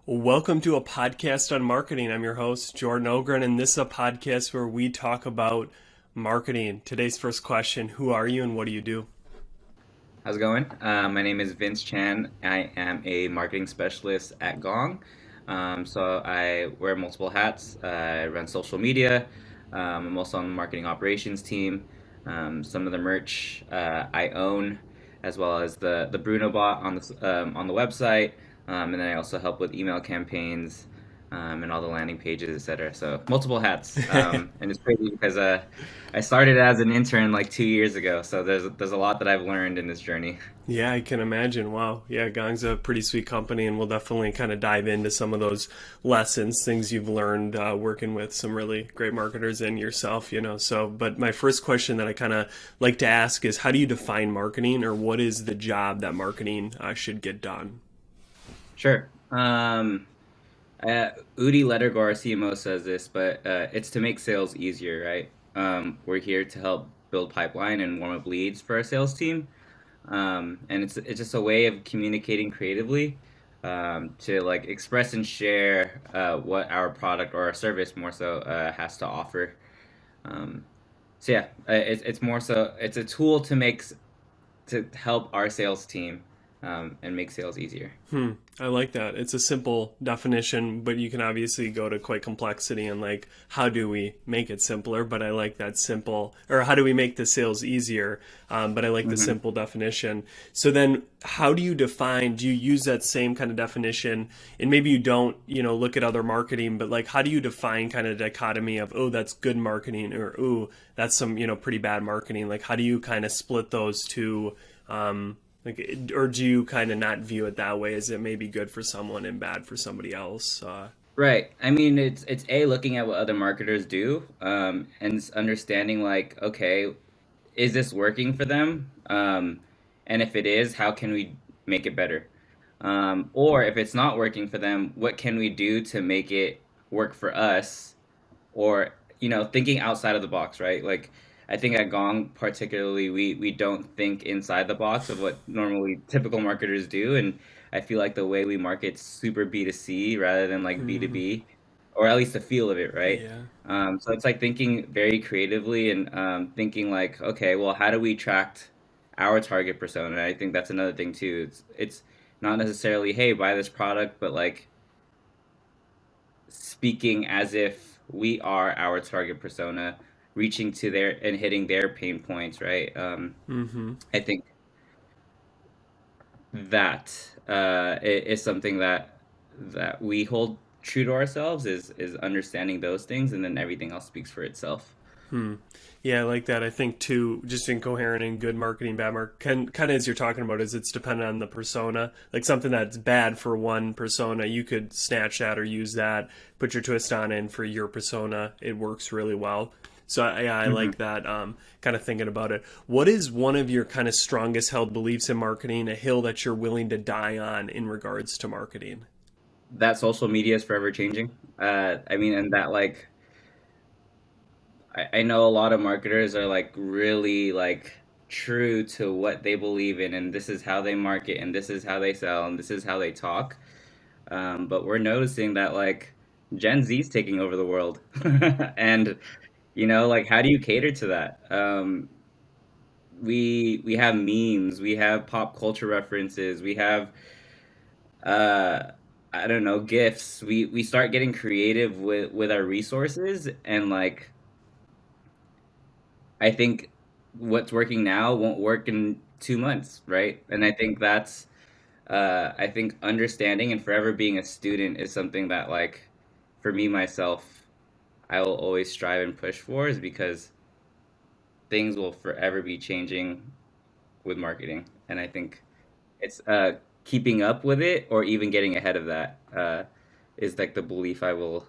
Welcome to a podcast on marketing. I'm your host, Jordan Ogren, and this is a podcast where we talk about marketing. Today's first question: who are you and what do you do? How's it going? My name is Vince Chan. I am a marketing specialist at Gong. So I wear multiple hats. I run social media. I'm also on the marketing operations team. Some of the merch I own, as well as the Bruno bot on the website. And then I also help with email campaigns and all the landing pages, etc. So multiple hats. And it's crazy because I started as an intern like 2 years ago, so there's a lot that I've learned in this journey. Yeah, I can imagine. Wow. Yeah, Gong's a pretty sweet company, and we'll definitely kind of dive into some of those lessons, things you've learned working with some really great marketers and yourself. So, but my first question that I kind of like to ask is how do you define marketing, or what is the job that marketing should get done? Sure. Udi Ledergar, our CMO, says this, but it's to make sales easier, right? We're here to help build pipeline and warm up leads for our sales team, and it's just a way of communicating creatively, to like express and share what our product or our service more so has to offer. Um, so yeah, it's more so it's a tool to help our sales team and make sales easier. I like that. It's a simple definition, but you can obviously go to quite complexity and like, how do we make it simpler? But I like that simple, or how do we make the sales easier? But I like the hmm simple definition. So then, how do you define? Do you use that same kind of definition? And maybe you don't, look at other marketing, but like, how do you define kind of dichotomy of, oh, that's good marketing, or oh, that's some, pretty bad marketing? Like, how do you kind of split those two? Or do you kind of not view it that way? Is it maybe good for someone and bad for somebody else? Right. I mean, it's a looking at what other marketers do, and understanding like, okay, is this working for them? And if it is, how can we make it better? Or if it's not working for them, what can we do to make it work for us? Or thinking outside of the box, right? Like I think at Gong particularly, we don't think inside the box of what normally typical marketers do, and I feel like the way we market super B2C rather than like Hmm. B2B, or at least the feel of it, right? Yeah. So it's like thinking very creatively and thinking like, okay, well, how do we attract our target persona? And I think that's another thing too. It's not necessarily, hey, buy this product, but like speaking as if we are our target persona, reaching to their and hitting their pain points, right? Hmm. I think that is something that we hold true to ourselves is understanding those things, and then everything else speaks for itself. Yeah, I like that. I think too, just incoherent and good marketing, bad marketing, kind of as you're talking about, is it's dependent on the persona. Like something that's bad for one persona, you could snatch that or use that, put your twist on it, and for your persona, it works really well. So yeah, I hmm like that. Kind of thinking about it. What is one of your kind of strongest held beliefs in marketing? A hill that you're willing to die on in regards to marketing? That social media is forever changing. I mean, and that like I know a lot of marketers are like really like true to what they believe in, and this is how they market, and this is how they sell, and this is how they talk. But we're noticing that like Gen Z's taking over the world, and like how do you cater to that? We have memes, we have pop culture references, we have uh, I don't know, gifs. We start getting creative with our resources, and like I think what's working now won't work in 2 months, right? And I think that's I think understanding and forever being a student is something that like for me myself I will always strive and push for, is because things will forever be changing with marketing, and I think it's keeping up with it or even getting ahead of that is like the belief I will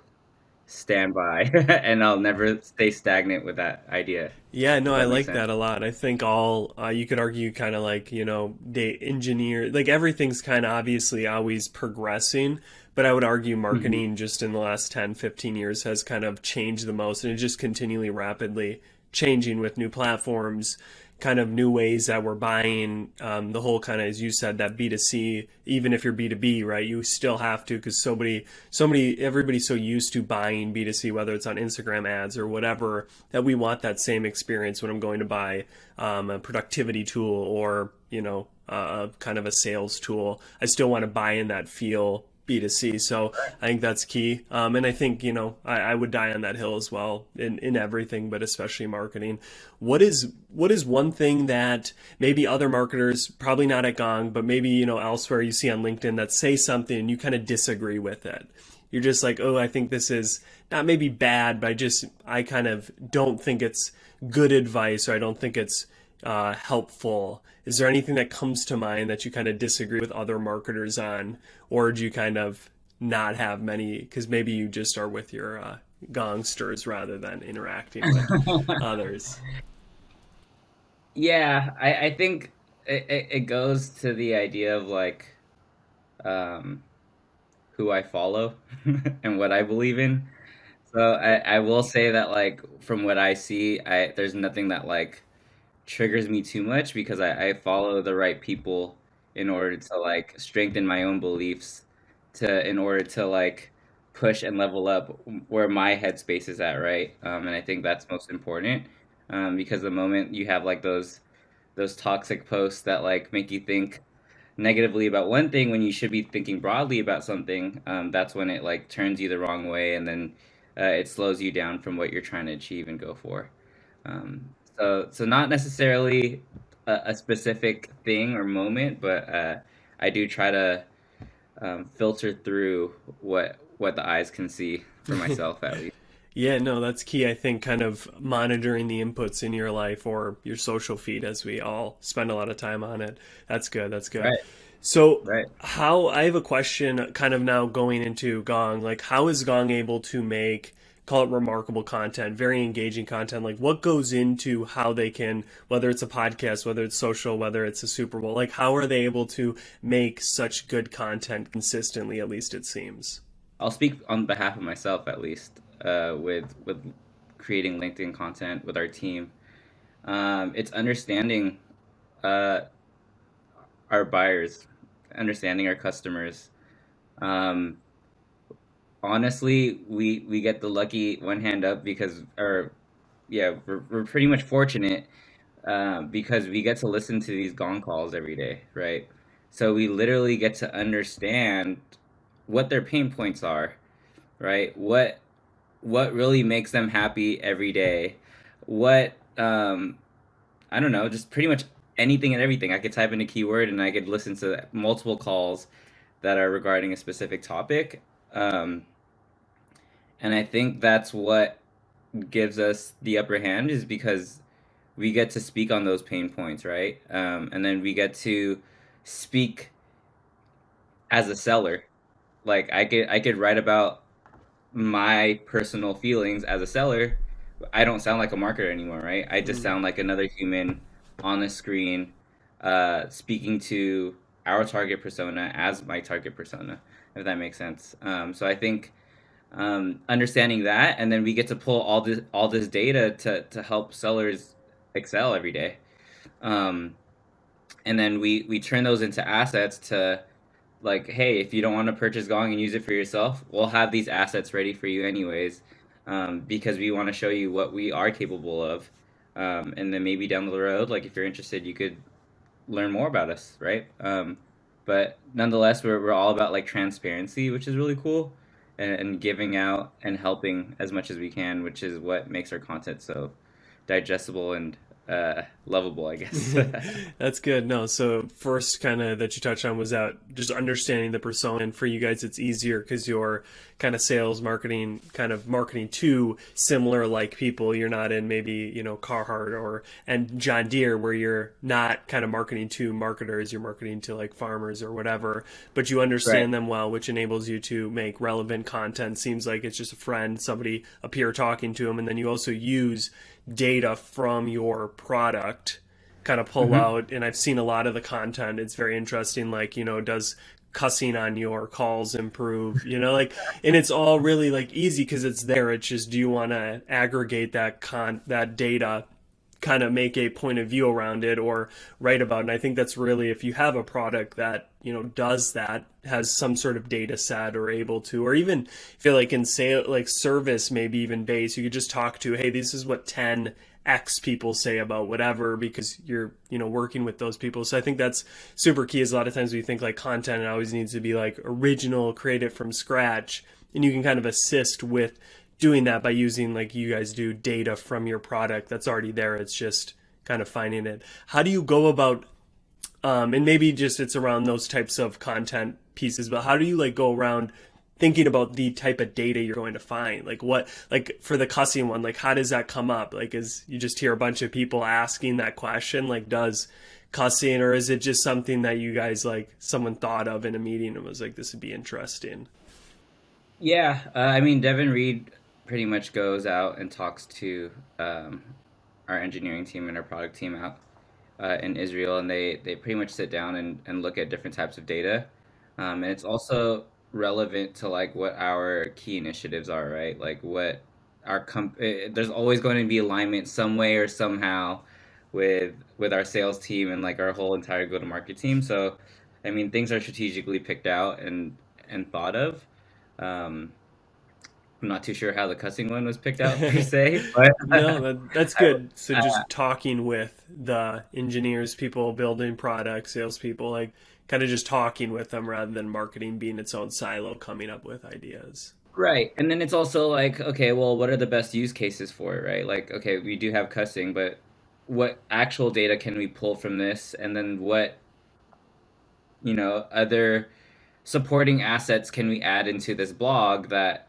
stand by, and I'll never stay stagnant with that idea, Yeah, no, if I that makes like sense. that a lot. I think all you could argue kind of like, they engineer, like everything's kind of obviously always progressing, but I would argue hmm marketing just in the last 10, 15 years has kind of changed the most and it's just continually rapidly changing with new platforms, kind of new ways that we're buying, the whole kind of, as you said, that B2C, even if you're B2B, right, you still have to, because everybody's so used to buying B2C, whether it's on Instagram ads or whatever, that we want that same experience when I'm going to buy a productivity tool or, kind of a sales tool. I still want to buy in that feel B2C. So I think that's key. And I think, I would die on that hill as well in everything, but especially marketing. What is one thing that maybe other marketers, probably not at Gong, but maybe, elsewhere you see on LinkedIn that say something and you kind of disagree with it? You're just like, oh, I think this is not maybe bad, but I kind of don't think it's good advice, or I don't think it's helpful. Is there anything that comes to mind that you kind of disagree with other marketers on, or do you kind of not have many because maybe you just are with your gongsters rather than interacting with others? Yeah, I think it goes to the idea of like um, who I follow and what I believe in. So I will say that like from what I see, there's nothing that like triggers me too much because I follow the right people in order to like strengthen my own beliefs to in order to like push and level up where my headspace is at, right? And I think that's most important because the moment you have like those toxic posts that like make you think negatively about one thing when you should be thinking broadly about something, that's when it like turns you the wrong way, and then it slows you down from what you're trying to achieve and go for. Um, so not necessarily a specific thing or moment, but I do try to filter through what the eyes can see for myself at least. Yeah, no, that's key. I think kind of monitoring the inputs in your life or your social feed, as we all spend a lot of time on it. That's good. That's good. Right, So, right. how I have a question kind of now going into Gong, like how is Gong able to make, call it remarkable content, very engaging content? Like what goes into how they can, whether it's a podcast, whether it's social, whether it's a Super Bowl, like how are they able to make such good content consistently, at least it seems? I'll speak on behalf of myself at least with creating LinkedIn content with our team. It's understanding uh, our buyers, understanding our customers. Um, Honestly, we get the lucky one hand up because, or yeah, we're pretty much fortunate because we get to listen to these gong calls every day, right? So we literally get to understand what their pain points are, right? What really makes them happy every day? What I don't know, just pretty much anything and everything. I could type in a keyword and I could listen to multiple calls that are regarding a specific topic. Um, and I think that's what gives us the upper hand is because we get to speak on those pain points, right? And then we get to speak as a seller. Like I could write about my personal feelings as a seller. I don't sound like a marketer anymore, right? I just Mm. sound like another human on the screen, speaking to our target persona as my target persona, if that makes sense. So I think understanding that, and then we get to pull all this data to help sellers excel every day. Um, and then we turn those into assets to like, hey, if you don't want to purchase Gong and use it for yourself, we'll have these assets ready for you anyways, because we want to show you what we are capable of. And then maybe down the road, like if you're interested, you could learn more about us, right? But nonetheless, we're all about like transparency, which is really cool, and giving out and helping as much as we can, which is what makes our content so digestible and lovable, I guess. That's good. No, so first kind of that you touched on was that just understanding the persona. And for you guys, it's easier because you're kind of sales marketing, kind of marketing to similar like people. You're not in maybe, Carhartt or and John Deere where you're not kind of marketing to marketers, you're marketing to like farmers or whatever, but you Right. understand them well, which enables you to make relevant content. Seems like it's just a friend, somebody up here talking to them. And then you also use data from your product kind of pull Hmm. out, and I've seen a lot of the content. It's very interesting, like, does cussing on your calls improve, like, and it's all really like easy because it's there. It's just, do you want to aggregate that data kind of make a point of view around it or write about it. And I think that's really, if you have a product that, does that, has some sort of data set or able to, or even feel like in sale, like service, maybe even base, you could just talk to, hey, this is what 10 X people say about whatever, because you're, working with those people. So I think that's super key. Is a lot of times we think like content always needs to be like original, create it from scratch. And you can kind of assist with doing that by using, like you guys do, data from your product that's already there. It's just kind of finding it. How do you go about, and maybe just it's around those types of content pieces, but how do you like go around thinking about the type of data you're going to find? Like what, like for the cussing one, like how does that come up? Like is you just hear a bunch of people asking that question, like does cussing, or is it just something that you guys like someone thought of in a meeting and was like, this would be interesting? Yeah, I mean, Devin Reed pretty much goes out and talks to our engineering team and our product team out in Israel, and they pretty much sit down and look at different types of data. And it's also relevant to like what our key initiatives are, right? Like what there's always going to be alignment some way or somehow with our sales team and like our whole entire go-to-market team. So, I mean, things are strategically picked out and thought of. Um, I'm not too sure how the cussing one was picked out per se, but No, that's I, good. So just talking with the engineers, people building products, salespeople, like kind of just talking with them rather than marketing being its own silo, coming up with ideas. right. And then it's also like, okay, well, what are the best use cases for it, right? Like, okay, we do have cussing, but what actual data can we pull from this? And then what, other supporting assets can we add into this blog that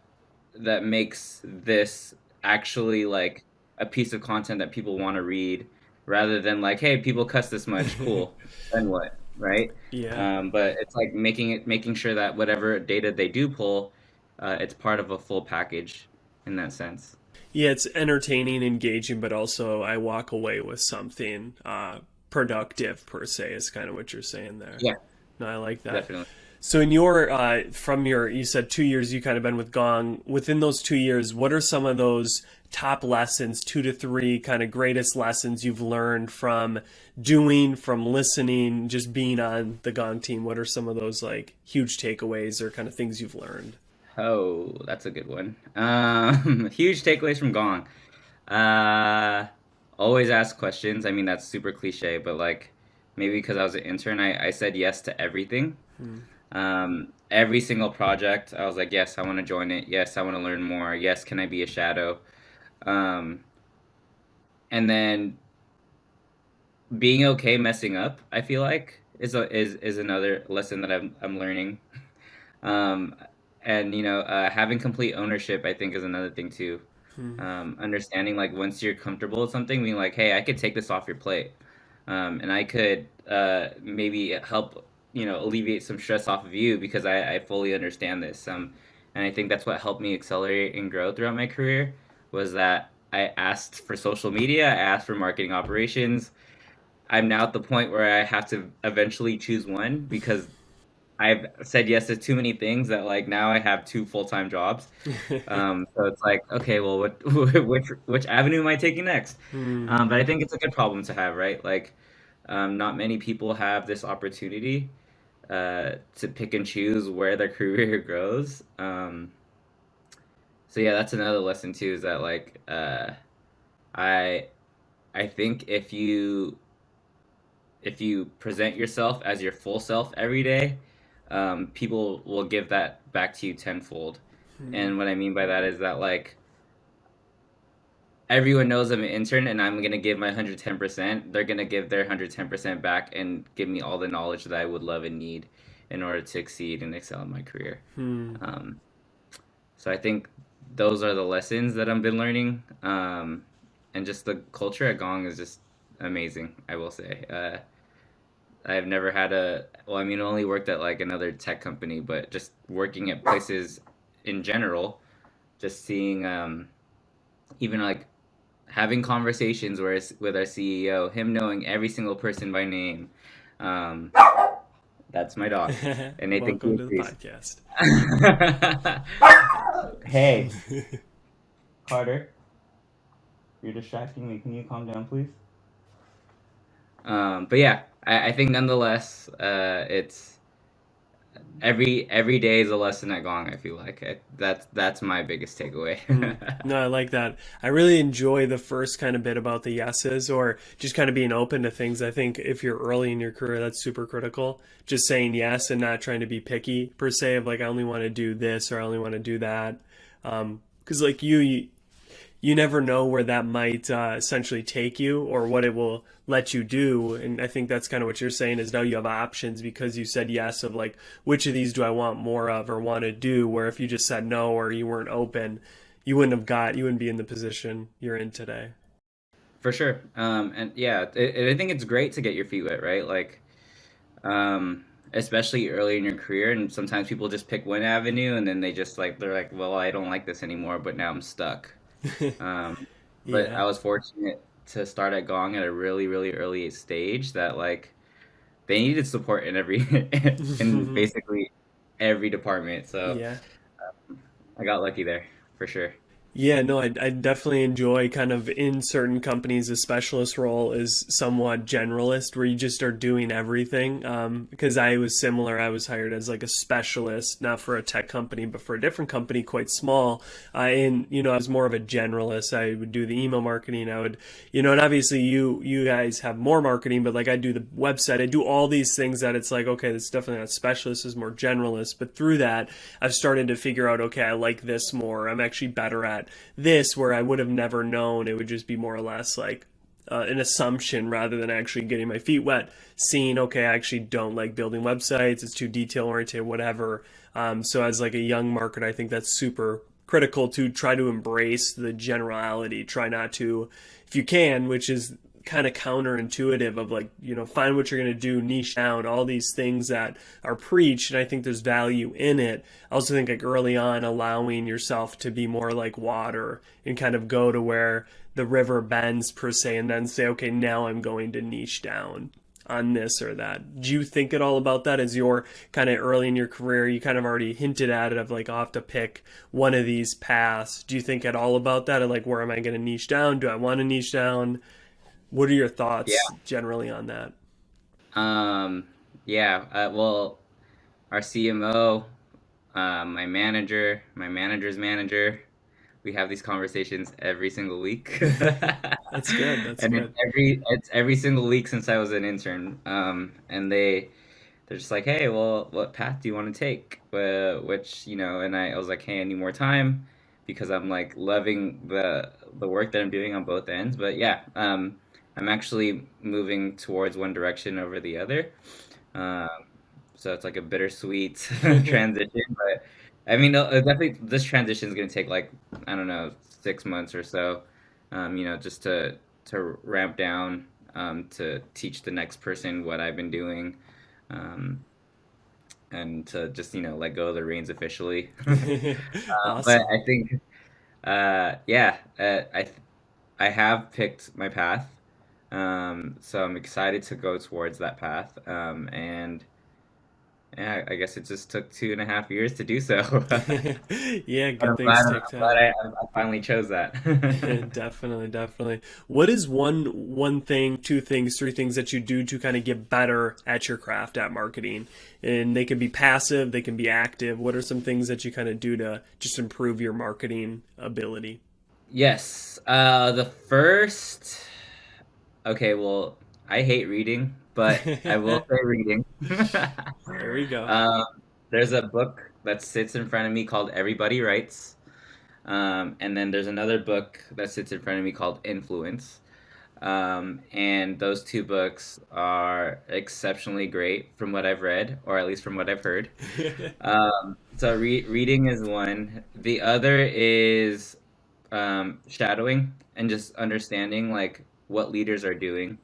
makes this actually like a piece of content that people want to read rather than like, hey, people cuss this much, cool, then what, right? Yeah. But it's like making sure that whatever data they do pull, it's part of a full package in that sense. Yeah, it's entertaining, engaging, but also I walk away with something productive per se is kind of what you're saying there. Yeah, No, I like that. definitely. So in your from your you said 2 years you kind of been with Gong. Within those 2 years, what are some of those top lessons, 2 to 3 kind of greatest lessons you've learned from doing, from listening, just being on the Gong team? What are some of those like huge takeaways or kind of things you've learned? Oh, that's a good one. Huge takeaways from Gong. Uh, Always ask questions. I mean, that's super cliche, but like maybe because I was an intern, I said yes to everything. Hmm. Every single project, I was like, yes, I want to join it. Yes, I want to learn more. Yes, can I be a shadow? Um, and then being okay messing up, I feel like is another lesson that I'm learning. Um, and having complete ownership, I think, is another thing too. Hmm. Understanding like once you're comfortable with something, being like, hey, I could take this off your plate, and I could maybe help alleviate some stress off of you because I fully understand this. And I think that's what helped me accelerate and grow throughout my career was that I asked for social media, I asked for marketing operations. I'm now at the point where I have to eventually choose one because I've said yes to too many things that like now I have two full-time jobs. So it's like, okay, well, what which avenue am I taking next? Hmm. But I think it's a good problem to have, right? Like, not many people have this opportunity to pick and choose where their career goes. So yeah, that's another lesson too, is that like I I think if you present yourself as your full self every day, people will give that back to you tenfold. Hmm. And what I mean by that is that like everyone knows I'm an intern and I'm gonna give my 110%. They're gonna give their 110% back and give me all the knowledge that I would love and need in order to succeed and excel in my career. Hmm. Um, so I think those are the lessons that I've been learning. And just the culture at Gong is just amazing, I will say. I've never had well, I mean, I only worked at like another tech company, but just working at places in general, just seeing, even like having conversations where it's with our CEO, him knowing every single person by name. Um, that's my dog, and they think he Welcome to the agrees. podcast. Hey, Carter, you're distracting me. Can you calm down, please? But yeah, I think nonetheless, it's every day is a lesson at Gong. I feel like that's my biggest takeaway. Mm. No, I like that. I really enjoy the first kind of bit about the yeses or just kind of being open to things. I think if you're early in your career, that's super critical. Just saying yes and not trying to be picky per se of like, I only want to do this or I only want to do that. Because like you never know where that might essentially take you or what it will let you do. And I think that's kind of what you're saying is now you have options because you said yes of like, which of these do I want more of or want to do? Where if you just said no or you weren't open, you wouldn't be in the position you're in today. For sure. And yeah, I think it's great to get your feet wet, right? Like, especially early in your career, and sometimes people just pick one avenue and then they're like, well, I don't like this anymore, but now I'm stuck. Um, but Yeah. I was fortunate to start at Gong at a really, really early stage that like they needed support in every in basically every department. So Yeah. I got lucky there for sure. Yeah, no, I definitely enjoy kind of in certain companies, a specialist role is somewhat generalist where you just are doing everything. Because I was similar. I was hired as like a specialist, not for a tech company, but for a different company, quite small. And, I was more of a generalist. I would do the email marketing. I would, and obviously you guys have more marketing, but like I do the website, I do all these things that it's like, okay, this is definitely not specialist, is more generalist. But through that, I've started to figure out, okay, I like this more. I'm actually better at this where I would have never known. It would just be more or less like an assumption rather than actually getting my feet wet, seeing, okay, I actually don't like building websites. It's too detail oriented, whatever. So as like a young marketer, I think that's super critical to try to embrace the generality. Try not to, if you can, which is kind of counterintuitive of like, find what you're going to do, niche down, all these things that are preached. And I think there's value in it. I also think like early on, allowing yourself to be more like water and kind of go to where the river bends per se, and then say, okay, now I'm going to niche down on this or that. Do you think at all about that as you're kind of early in your career? You kind of already hinted at it of like, I'll have to pick one of these paths. Do you think at all about that? Or like, where am I going to niche down? Do I want to niche down? What are your thoughts Yeah. generally on that? Um, yeah. Well, our CMO, my manager, my manager's manager. We have these conversations every single week, That's good. That's and good. it's every single week since I was an intern. And they're just like, hey, well, what path do you want to take? Which and I was like, hey, I need more time because I'm like loving the work that I'm doing on both ends. But yeah, I'm actually moving towards one direction over the other. Um, so it's like a bittersweet transition, but I mean, definitely this transition is going to take like I don't know 6 months or so, just to ramp down, to teach the next person what I've been doing, um, and to just let go of the reins officially. But Awesome. I think, yeah, I have picked my path, so I'm excited to go towards that path, and yeah, I guess it just took 2.5 years to do so. Yeah, But good things take I'm glad time. I finally chose that. Definitely, definitely. What is one thing, two things, three things that you do to kind of get better at your craft at marketing? And they can be passive, they can be active. What are some things that you kind of do to just improve your marketing ability? Yes. The first. Okay, well, I hate reading, but I will There say reading. we go. Um, there's a book that sits in front of me called Everybody Writes. And then there's another book that sits in front of me called Influence. And those two books are exceptionally great from what I've read, or at least from what I've heard. So reading is one. The other is shadowing and just understanding like what leaders are doing,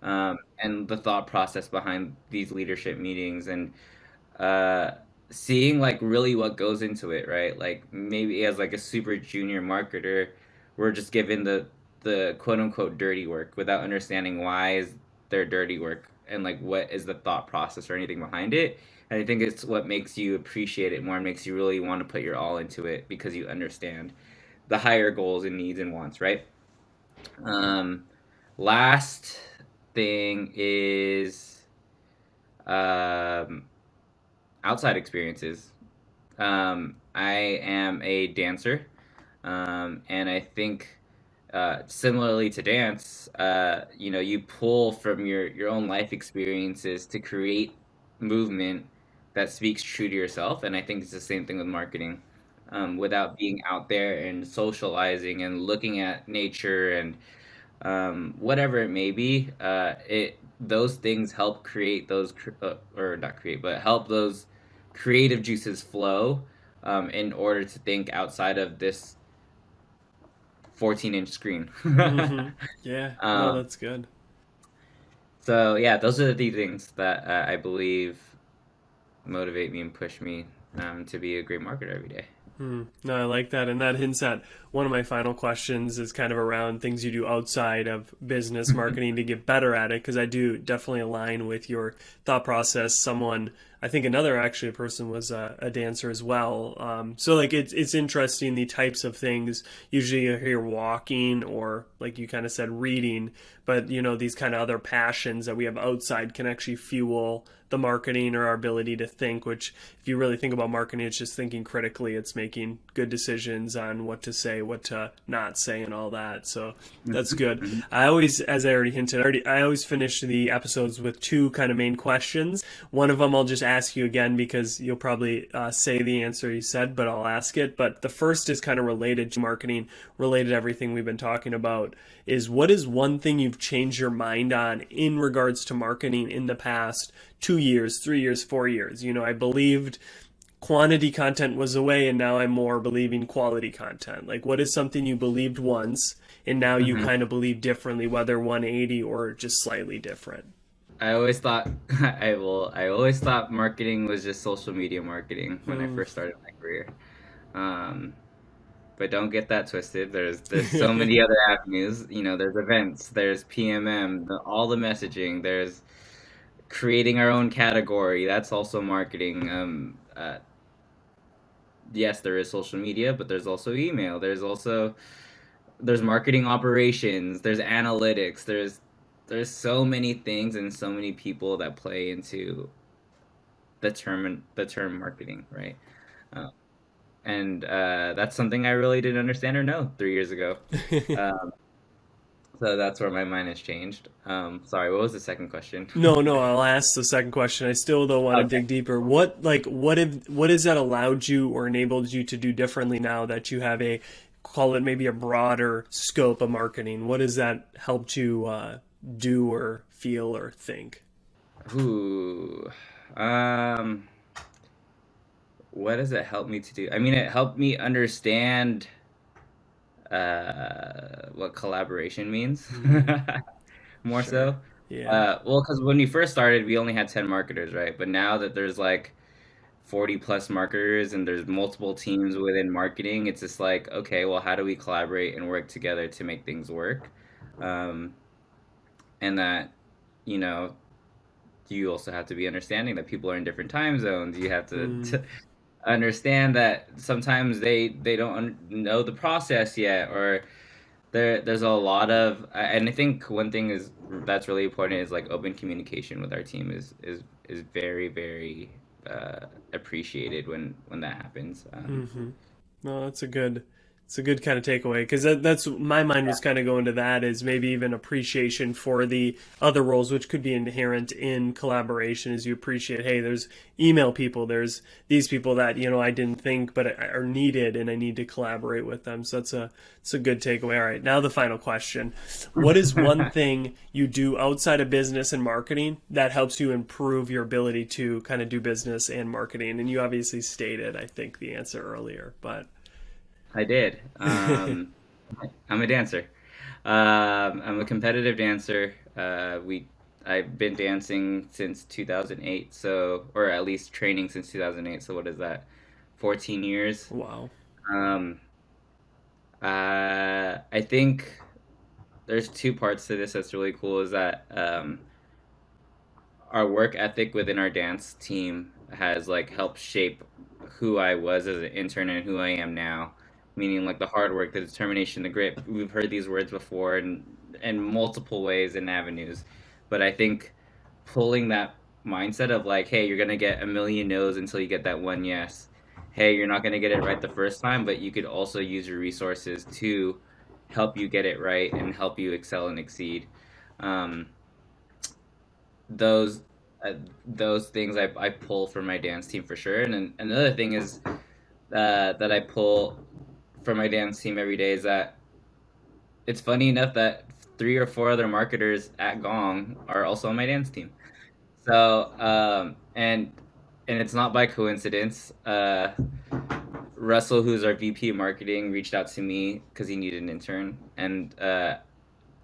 and the thought process behind these leadership meetings, and uh, seeing like really what goes into it, right? Like maybe as like a super junior marketer, we're just given the quote unquote dirty work without understanding why is there dirty work and like what is the thought process or anything behind it. And I think it's what makes you appreciate it more and makes you really want to put your all into it because you understand the higher goals and needs and wants, right? Um, last, thing is um, outside experiences. I am a dancer, and I think similarly to dance, you pull from your own life experiences to create movement that speaks true to yourself. And I think it's the same thing with marketing. Without being out there and socializing and looking at nature and whatever it may be, it those things help create or not create, but help those creative juices flow in order to think outside of this 14-inch screen. Mm-hmm. Yeah. No, um, that's good. so yeah, those are the three things that I believe motivate me and push me to be a great marketer every day. Hmm. No, I like that. And that hints at one of my final questions is kind of around things you do outside of business marketing to get better at it. Because I do definitely align with your thought process. I think another actually person was a dancer as well. So like it's interesting the types of things. Usually you hear walking or like you kind of said reading, but these kind of other passions that we have outside can actually fuel the marketing or our ability to think, which if you really think about marketing, it's just thinking critically. It's making good decisions on what to say, what to not say, and all that. So that's Mhm, good. mhm. I always, as I already hinted, I always finish the episodes with two kind of main questions. One of them I'll just ask you again because you'll probably say the answer you said, but I'll ask it. But the first is kind of related to marketing, related to everything we've been talking about. Is what is one thing you've changed your mind on in regards to marketing in the past 2 years, 3 years, 4 years? I believed quantity content was the way, and now I'm more believing quality content. Like, what is something you believed once, and now you Mhm. kind of believe differently, whether 180 or just slightly different? I always thought I always thought marketing was just social media marketing when I Hmm. first started my career. Um, but don't get that twisted. There's so many other avenues. There's events, there's PMM, all the messaging. There's creating our own category. That's also marketing. Yes, there is social media, but there's also email. There's marketing operations. There's analytics. There's so many things and so many people that play into the term marketing, right? Uh, and that's something I really didn't understand or know 3 years ago. Um, so that's where my mind has changed. Sorry, what was the second question? No, no, I'll ask the second question. I still though want to Okay. dig deeper. What has that allowed you or enabled you to do differently now that you have a call it maybe a broader scope of marketing? What has that helped you do or feel or think? Ooh. Um, what does it help me to do? I mean, it helped me understand what collaboration means Hmm. more Sure. so. Yeah. Well, because when we first started, we only had 10 marketers, right? But now that there's like 40 plus marketers and there's multiple teams within marketing, it's just like, okay, well, how do we collaborate and work together to make things work? Um, and that, you know, you also have to be understanding that people are in different time zones. You have to, Mm, to understand that sometimes they don't know the process yet, or there's a lot of, and I think one thing is that's really important is like open communication with our team is very very appreciated when that happens. hmm. No, it's a good kind of takeaway because that's my mind was kind of going to that is maybe even appreciation for the other roles, which could be inherent in collaboration. As you appreciate, hey, there's email people, there's these people that I didn't think but are needed, and I need to collaborate with them. So it's a good takeaway. All right, now the final question: what is one thing you do outside of business and marketing that helps you improve your ability to kind of do business and marketing? And you obviously stated, I think, the answer earlier, but I did. I'm a dancer. I'm a competitive dancer. I've been dancing since 2008, so or at least training since 2008. So what is that? 14 years. wow. Um, I think there's two parts to this that's really cool. Is that our work ethic within our dance team has like helped shape who I was as an intern and who I am now. Meaning like the hard work, the determination, the grit. We've heard these words before in multiple ways and avenues. But I think pulling that mindset of like, hey, you're gonna get a million no's until you get that one yes. Hey, you're not gonna get it right the first time, but you could also use your resources to help you get it right and help you excel and exceed. Um, those those things I pull from my dance team for sure. And then another thing is that I pull from my dance team every day is that it's funny enough that three or four other marketers at Gong are also on my dance team. So and it's not by coincidence. Russell, who's our VP of marketing, reached out to me because he needed an intern, and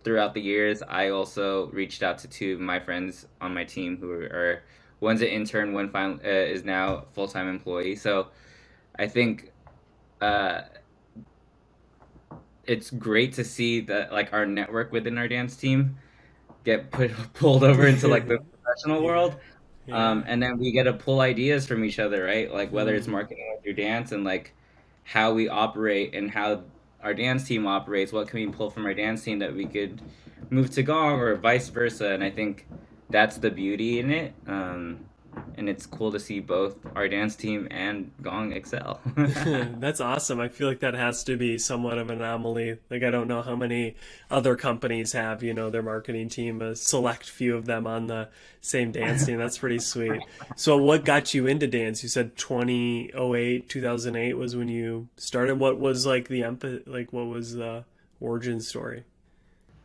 throughout the years, I also reached out to two of my friends on my team who are one's an intern, one is now full time employee. So I think uh, it's great to see that like our network within our dance team get pulled over into like the professional Yeah, world. yeah. And then we get to pull ideas from each other, right? Like whether it's Mm. marketing with your dance and like how we operate and how our dance team operates, what can we pull from our dance team that we could move to Gong or vice versa. And I think that's the beauty in it. And it's cool to see both our dance team and Gong excel. That's awesome. I feel like that has to be somewhat of an anomaly. Like, I don't know how many other companies have, their marketing team, a select few of them on the same dance team. That's pretty sweet. So, what got you into dance? You said 2008, 2008 was when you started. What was like what was the origin story?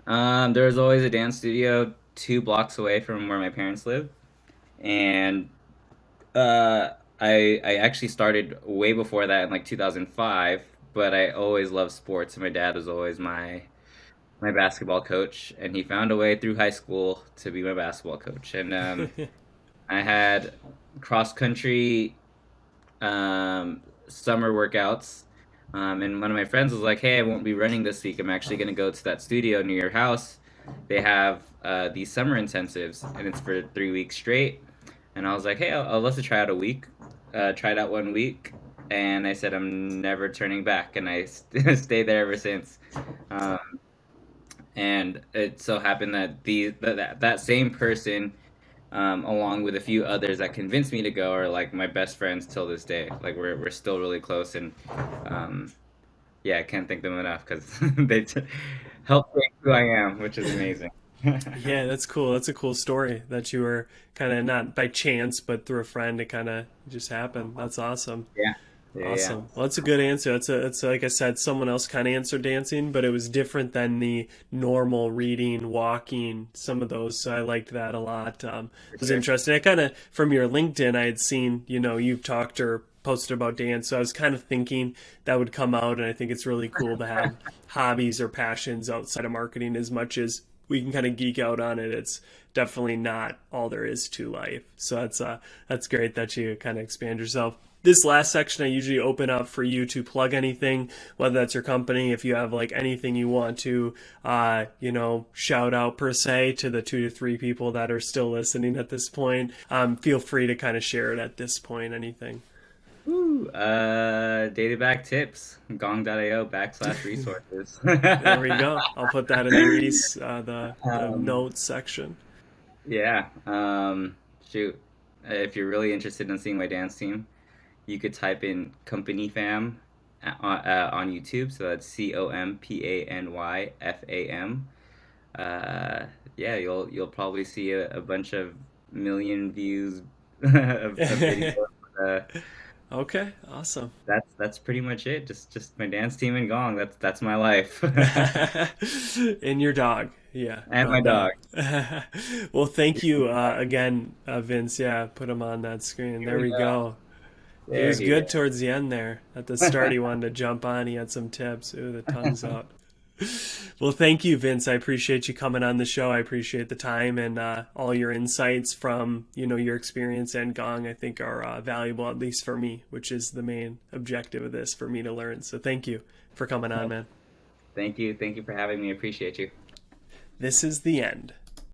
There was always a dance studio 2 blocks away from where my parents live, and I actually started way before that in like 2005. But I always loved sports, and my dad was always my basketball coach, and he found a way through high school to be my basketball coach. And I had cross country summer workouts. And one of my friends was like, "Hey, I won't be running this week. I'm actually going to go to that studio near your house. They have these summer intensives, and it's for 3 weeks straight." And I was like, "Hey, I'll let's try out a week." Tried out 1 week, and I said, "I'm never turning back," and I stayed there ever since. Um, and it so happened that that same person along with a few others that convinced me to go are like my best friends till this day. Like we're still really close, and um, yeah, I can't thank them enough because helped make who I am, which is amazing. Yeah, that's cool. That's a cool story that you were kind of not by chance, but through a friend. It kind of just happened. That's awesome. Yeah, yeah, yeah. Awesome. Well, that's a good answer. It's like I said, someone else kind of answered dancing, but it was different than the normal reading, walking, some of those. So I liked that a lot. For It was sure. interesting. I kind of, from your LinkedIn, I had seen, you've talked or posted about dance. So I was kind of thinking that would come out. And I think it's really cool to have hobbies or passions outside of marketing as much as we can kind of geek out on it. It's definitely not all there is to life. So that's great that you kind of expand yourself. This last section, I usually open up for you to plug anything, whether that's your company, if you have like anything you want to, shout out per se to the 2 to 3 people that are still listening at this point. Feel free to kind of share it at this point, anything. Woo. Data back tips, gong.io/resources. There we go. I'll put that in the the um, notes section. yeah. Shoot. If you're really interested in seeing my dance team, you could type in Company Fam on YouTube. So that's COMPANYFAM. Yeah, you'll probably see a bunch of million views of videos. Uh, Okay, awesome. that's pretty much it. Just my dance team and Gong. That's my life. And your dog. Yeah, And my not dog. that. Well, thank you again, Vince. Yeah, put him on that screen. Here There we we go. go. He There was he good towards the end there. At the start, is. he wanted to jump on. He had some tips. Ooh, the tongue's out. Well, thank you, Vince. I appreciate you coming on the show. I appreciate the time and all your insights from your experience and Gong. I think are valuable, at least for me, which is the main objective of this for me to learn. So thank you for coming on, man. Thank you. Thank you for having me. Appreciate you. This is the end.